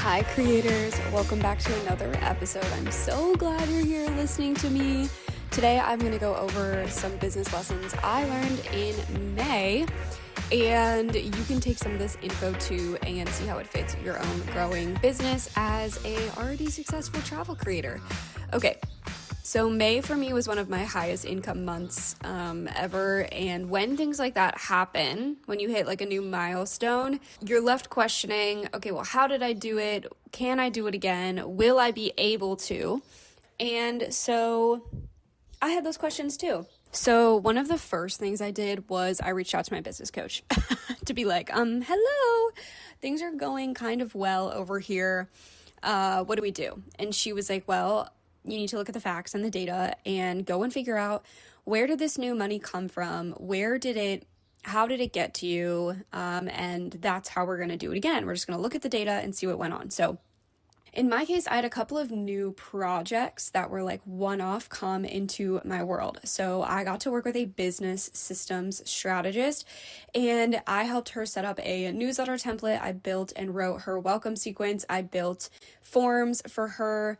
Hi creators, welcome back to another episode. I'm so glad you're here listening to me. Today I'm going to go over some business lessons I learned in May, and you can take some of this info too and see how it fits your own growing business as a already successful travel creator. Okay, so May for me was one of my highest income months ever, and when things like that happen, when you hit like a new milestone, you're left questioning, okay, well, how did I do it? Can I do it again? Will I be able to? And so I had those questions too. So one of the first things I did was I reached out to my business coach to be like, hello, things are going kind of well over here. What do we do? And she was like, well, you need to look at the facts and the data and go and figure out, where did this new money come from? How did it get to you? And that's how we're going to do it again. We're just going to look at the data and see what went on. So in my case, I had a couple of new projects that were like one-off come into my world. So I got to work with a business systems strategist, and I helped her set up a newsletter template. I built and wrote her welcome sequence. I built forms for her,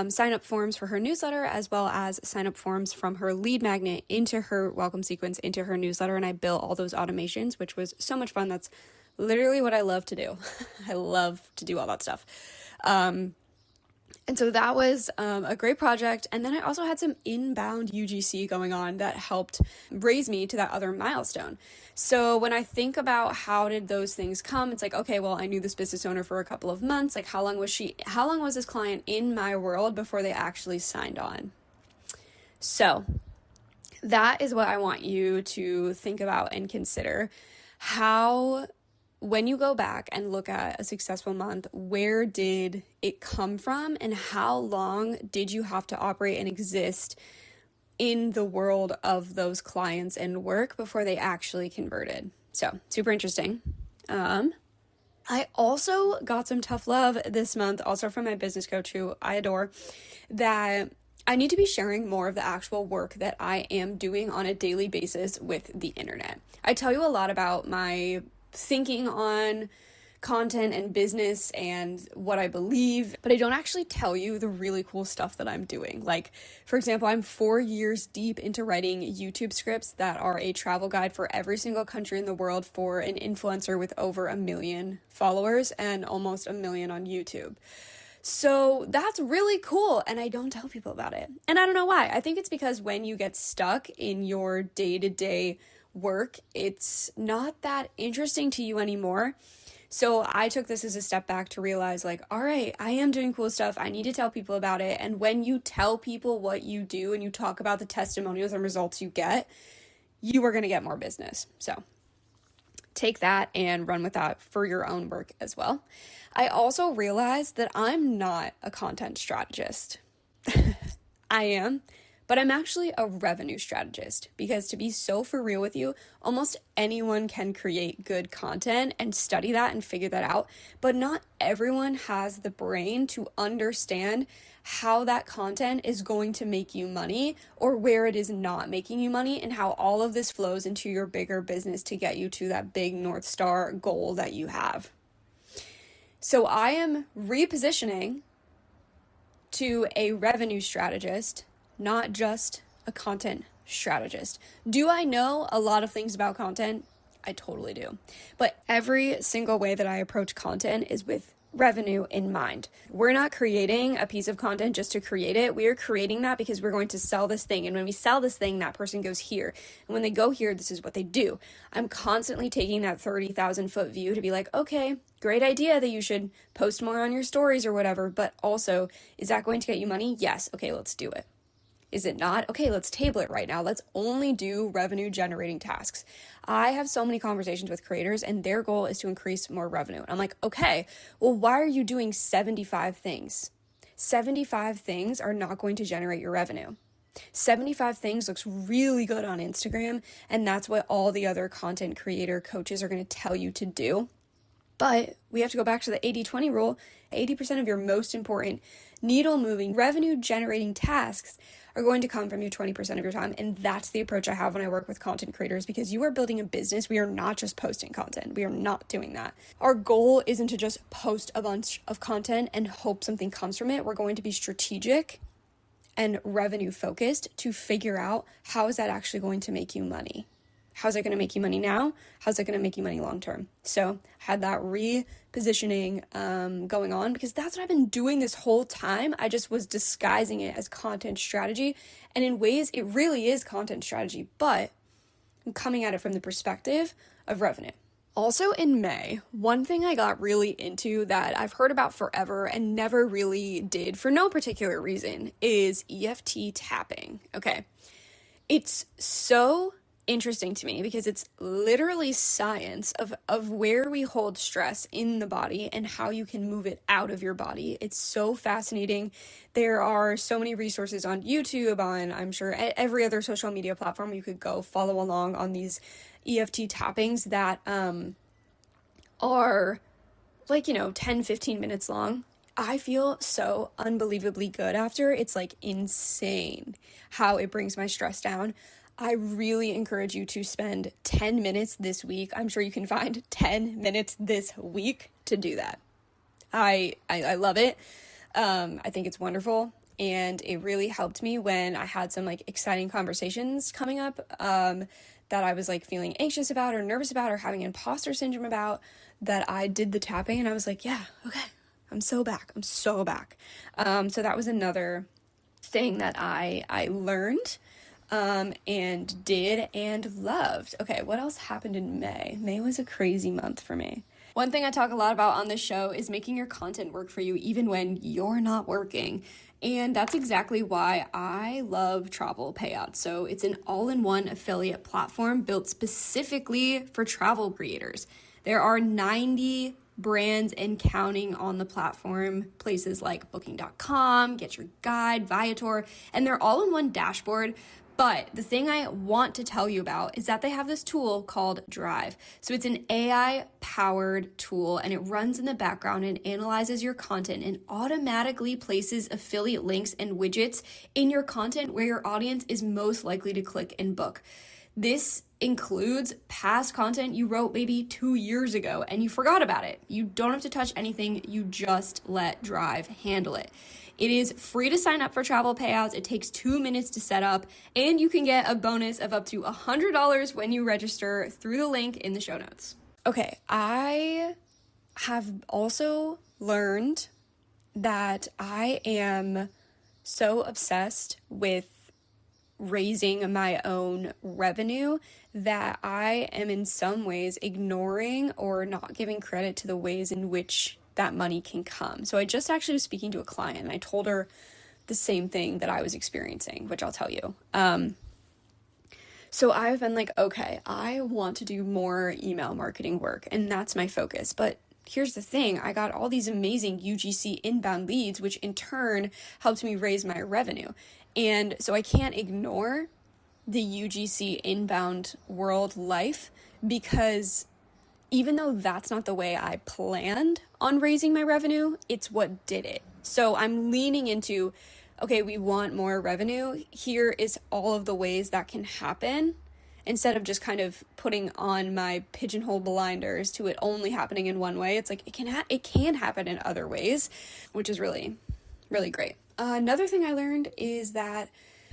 sign up forms for her newsletter, as well as sign up forms from her lead magnet into her welcome sequence, into her newsletter. And I built all those automations, which was so much fun. That's literally what I love to do. I love to do all that stuff. And so that was a great project. And then I also had some inbound UGC going on that helped raise me to that other milestone. So when I think about how did those things come, it's like, okay, well, I knew this business owner for a couple of months. Like, how long was this client in my world before they actually signed on? So that is what I want you to think about and consider. When you go back and look at a successful month, where did it come from, and how long did you have to operate and exist in the world of those clients and work before they actually converted? So super interesting. I also got some tough love this month, also from my business coach, who I adore, that I need to be sharing more of the actual work that I am doing on a daily basis with the internet. I tell you a lot about my thinking on content and business and what I believe, but I don't actually tell you the really cool stuff that I'm doing. Like, for example, I'm 4 years deep into writing YouTube scripts that are a travel guide for every single country in the world for an influencer with over 1 million followers and almost 1 million on YouTube. So that's really cool, and I don't tell people about it. And I don't know why. I think it's because when you get stuck in your day-to-day work, it's not that interesting to you anymore. So I took this as a step back to realize, like, all right, I am doing cool stuff. I need to tell people about it. And when you tell people what you do and you talk about the testimonials and results you get, you are going to get more business. So take that and run with that for your own work as well. I also realized that I'm not a content strategist. I am, but I'm actually a revenue strategist, because to be so for real with you, almost anyone can create good content and study that and figure that out, but not everyone has the brain to understand how that content is going to make you money or where it is not making you money, and how all of this flows into your bigger business to get you to that big North Star goal that you have. So I am repositioning to a revenue strategist, not just a content strategist. Do I know a lot of things about content? I totally do. But every single way that I approach content is with revenue in mind. We're not creating a piece of content just to create it. We are creating that because we're going to sell this thing. And when we sell this thing, that person goes here. And when they go here, this is what they do. I'm constantly taking that 30,000 foot view to be like, okay, great idea that you should post more on your stories or whatever. But also, is that going to get you money? Yes. Okay, let's do it. Is it not? Okay, let's table it right now. Let's only do revenue generating tasks. I have so many conversations with creators and their goal is to increase more revenue. And I'm like, okay, well, why are you doing 75 things? 75 things are not going to generate your revenue. 75 things looks really good on Instagram, and that's what all the other content creator coaches are going to tell you to do. But we have to go back to the 80-20 rule. 80% of your most important needle moving, revenue generating tasks are going to come from your 20% of your time. And that's the approach I have when I work with content creators, because you are building a business. We are not just posting content. We are not doing that. Our goal isn't to just post a bunch of content and hope something comes from it. We're going to be strategic and revenue focused to figure out how is that actually going to make you money. How's it going to make you money now? How's it going to make you money long term? So I had that repositioning going on, because that's what I've been doing this whole time. I just was disguising it as content strategy. And in ways, it really is content strategy, but I'm coming at it from the perspective of revenue. Also in May, one thing I got really into that I've heard about forever and never really did for no particular reason is EFT tapping. Okay. It's so interesting to me because it's literally science of where we hold stress in the body and how you can move it out of your body. It's so fascinating. There are so many resources on YouTube, on I'm sure every other social media platform. You could go follow along on these EFT tappings that are like, 10, 15 minutes long. I feel so unbelievably good after. It's like insane how it brings my stress down. I really encourage you to spend 10 minutes this week. I'm sure you can find 10 minutes this week to do that. I love it. I think it's wonderful. And it really helped me when I had some like exciting conversations coming up that I was like feeling anxious about or nervous about or having imposter syndrome about, that I did the tapping and I was like, yeah, okay, I'm so back. So that was another thing that I learned and did and loved. Okay, what else happened in May? May was a crazy month for me. One thing I talk a lot about on this show is making your content work for you even when you're not working. And that's exactly why I love Travel Payouts. So it's an all-in-one affiliate platform built specifically for travel creators. There are 90 brands and counting on the platform, places like booking.com, Get Your Guide, Viator, and they're all in one dashboard. But the thing I want to tell you about is that they have this tool called Drive. So it's an AI-powered tool, and it runs in the background and analyzes your content and automatically places affiliate links and widgets in your content where your audience is most likely to click and book. This includes past content you wrote maybe 2 years ago and you forgot about it. You don't have to touch anything. You just let Drive handle it. It is free to sign up for Travel Payouts. It takes 2 minutes to set up, and you can get a bonus of up to $100 when you register through the link in the show notes. Okay, I have also learned that I am so obsessed with raising my own revenue that I am in some ways ignoring or not giving credit to the ways in which that money can come. So I just actually was speaking to a client and I told her the same thing that I was experiencing, which I'll tell you. So I've been like, okay, I want to do more email marketing work and that's my focus. But here's the thing, I got all these amazing UGC inbound leads, which in turn helped me raise my revenue. And so I can't ignore the UGC inbound world life, because even though that's not the way I planned on raising my revenue, it's what did it. So I'm leaning into, okay, we want more revenue. Here is all of the ways that can happen, instead of just kind of putting on my pigeonhole blinders to it only happening in one way. It's like it can happen in other ways, which is really, really great. Another thing I learned is that,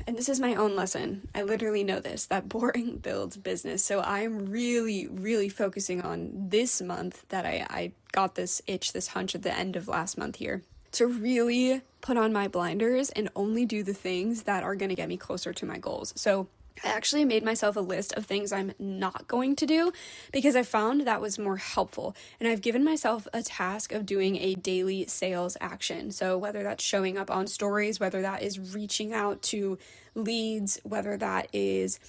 and this is my own lesson, I literally know this, that boring builds business. So I'm really, really focusing on this month that I got this itch, this hunch at the end of last month here, to really put on my blinders and only do the things that are going to get me closer to my goals. So I actually made myself a list of things I'm not going to do because I found that was more helpful. And I've given myself a task of doing a daily sales action. So whether that's showing up on stories, whether that is reaching out to leads, whether that is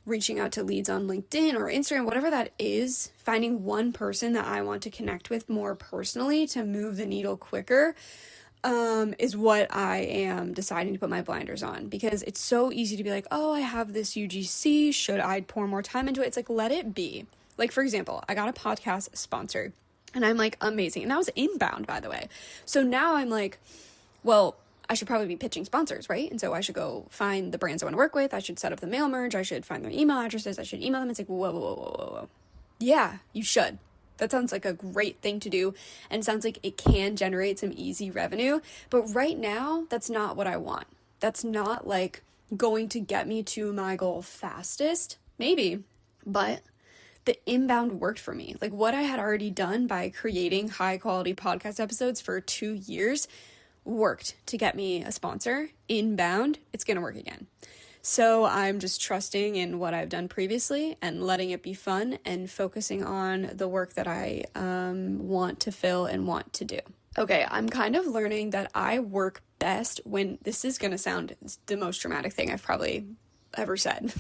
reaching out to leads on LinkedIn or Instagram, whatever that is, finding one person that I want to connect with more personally to move the needle quicker is what I am deciding to put my blinders on, because it's so easy to be like, oh, I have this UGC, should I pour more time into it? It's like, let it be. Like, for example, I got a podcast sponsor And I'm like, amazing. And that was inbound, by the way. So now I'm like, well, I should probably be pitching sponsors, right? And so I should go find the brands I want to work with. I should set up the mail merge. I should find their email addresses. I should email them. It's like, whoa, whoa, whoa, whoa, whoa, whoa. Yeah, you should. That sounds like a great thing to do. And it sounds like it can generate some easy revenue. But right now, that's not what I want. That's not like going to get me to my goal fastest. Maybe, but the inbound worked for me. Like what I had already done by creating high quality podcast episodes for 2 years worked to get me a sponsor. Inbound, it's going to work again. So I'm just trusting in what I've done previously and letting it be fun and focusing on the work that I want to fill and want to do. Okay, I'm kind of learning that I work best when, this is going to sound the most dramatic thing I've probably ever said.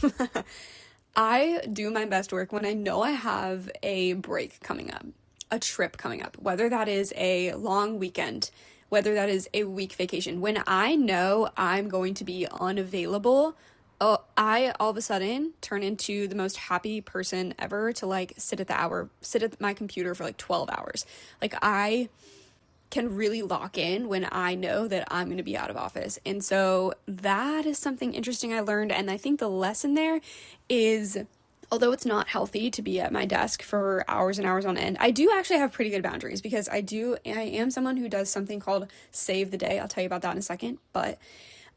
I do my best work when I know I have a break coming up, a trip coming up, whether that is a long weekend, whether that is a week vacation. When I know I'm going to be unavailable, I all of a sudden turn into the most happy person ever to like sit at my computer for like 12 hours. Like I can really lock in when I know that I'm going to be out of office. And so that is something interesting I learned. And I think the lesson there is, although it's not healthy to be at my desk for hours and hours on end, I do actually have pretty good boundaries because I am someone who does something called save the day. I'll tell you about that in a second. But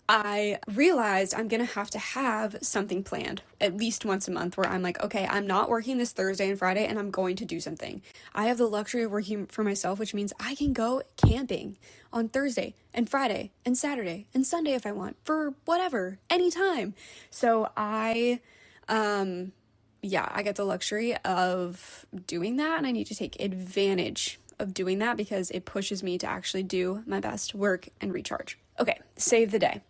I realized I'm going to have something planned at least once a month where I'm like, okay, I'm not working this Thursday and Friday and I'm going to do something. I have the luxury of working for myself, which means I can go camping on Thursday and Friday and Saturday and Sunday if I want, for whatever, anytime. So I get the luxury of doing that, and I need to take advantage of doing that because it pushes me to actually do my best work and recharge. Okay, save the day.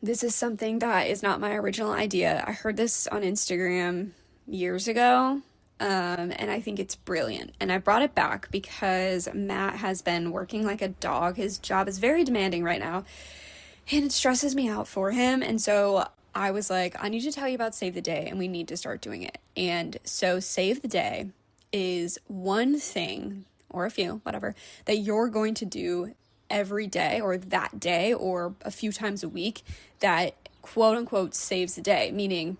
This is something that is not my original idea. I heard this on Instagram years ago, and I think it's brilliant. And I brought it back because Matt has been working like a dog. His job is very demanding right now, and it stresses me out for him. And so I was like, I need to tell you about Save the Day, and we need to start doing it. And so Save the Day is one thing, or a few, whatever, that you're going to do every day or that day or a few times a week that quote unquote saves the day. Meaning,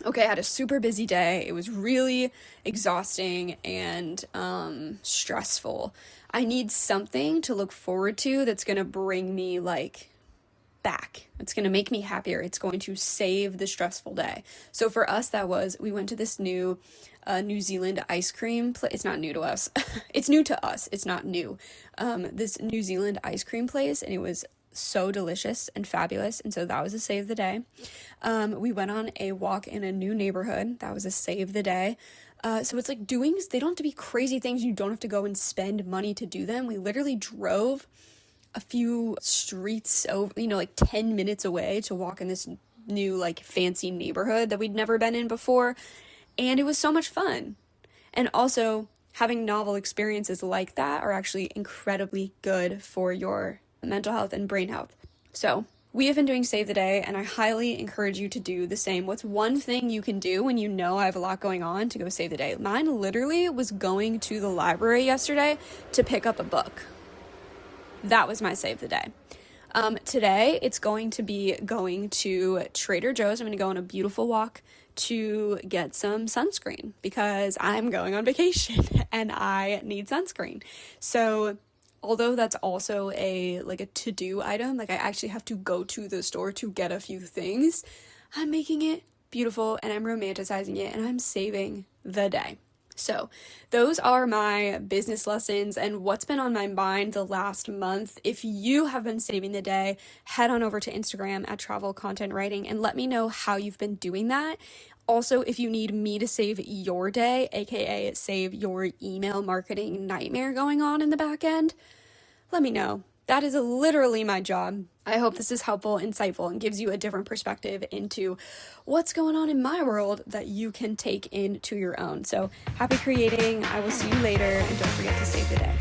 okay, I had a super busy day. It was really exhausting and stressful. I need something to look forward to that's going to bring me like back. It's going to make me happier. It's going to save the stressful day. So for us, we went to this new New Zealand ice cream place. It's not new to us. It's new to us. It's not new. This New Zealand ice cream place, and it was so delicious and fabulous. And so that was a save the day. We went on a walk in a new neighborhood. That was a save the day. So it's like they don't have to be crazy things. You don't have to go and spend money to do them. We literally drove a few streets over, like 10 minutes away to walk in this new like fancy neighborhood that we'd never been in before. And it was so much fun. And also having novel experiences like that are actually incredibly good for your mental health and brain health. So we have been doing Save the Day, and I highly encourage you to do the same. What's one thing you can do when you know I have a lot going on to go save the day? Mine literally was going to the library yesterday to pick up a book. That was my save the day. Today, it's going to be going to Trader Joe's. I'm going to go on a beautiful walk to get some sunscreen because I'm going on vacation and I need sunscreen. So although that's also a to-do item, like I actually have to go to the store to get a few things, I'm making it beautiful and I'm romanticizing it and I'm saving the day. So those are my business lessons and what's been on my mind the last month. If you have been saving the day, head on over to Instagram at Travel Content Writing and let me know how you've been doing that. Also, if you need me to save your day, aka save your email marketing nightmare going on in the back end, let me know. That is literally my job. I hope this is helpful, insightful, and gives you a different perspective into what's going on in my world that you can take into your own. So happy creating. I will see you later, and don't forget to save the day.